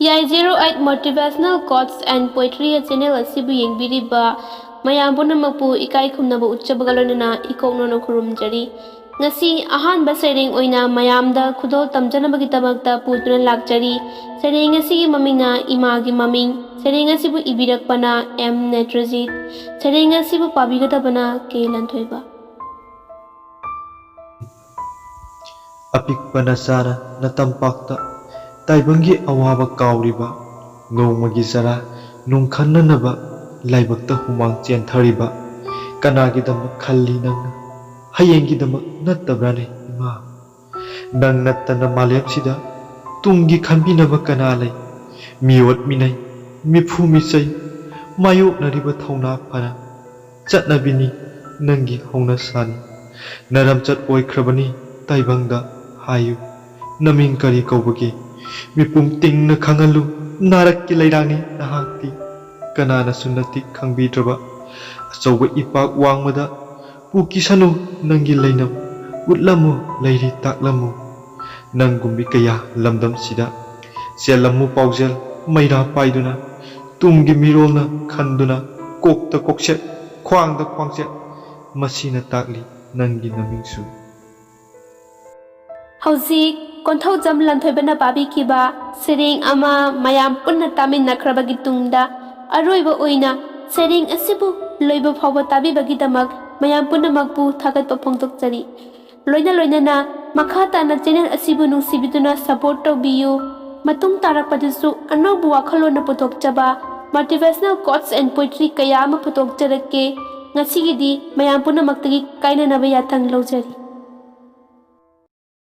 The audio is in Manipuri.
ꯌꯥꯏ 08 Motivational Quotes and Poetry channel asibu yengbiriba mayam punamapu ikai khumnaba utchabaga loinana ikoknono khurumjari ngasi ahanba sereng oina mayamda khudol tamjanabagi tamakta putuna lakjari sereng asigi mamingna imagi maming sereng asibu ibirakpana M Netrajit sereng asibu pabigadabana K Lanthoiba Apikpa nasara natampakta Taibangi awaba kauriba Nongmagi zara nungkhananaba laibakta humang chenthariba Kanagidama khalli nangna Hayengidama nattabrane ima Nang nattana malepsida Tungi khanbinaba kanalai Miot minai Mifu misai Mayoknariba thauna phana Chatnabini nangi hongna sani Naramchat oikrabani Taibangda hayu Naming kari kaubagi Mipum ting na khangalu narak ki lairangni nahakti kanana sunnati khangbidraba achauba ipak wangmada pukisanu nangi lainam utlamu lairi taklamu nanggumbi kaya lamdam sida selamu paujel maira paiduna tumgi mirolna khanduna kokta kokset khwangda khwangset masina takli nangi namingsu Hauzik konthau jam lanthoibana pabi kiba sereng ama mayam punna tamin nakrabagi tungda aroiba oina sereng asibu loiba phawba tabi bagi damak mayam punna makpu thagat phongtok chari loina na makha na channel asibu nungsibiduna support to biyu matung tarak padisu anobu wakhalona putok chaba motivational quotes and poetry kaya ma putok charake ngasigidi mayam punna maktagi kaina naba yathang lojari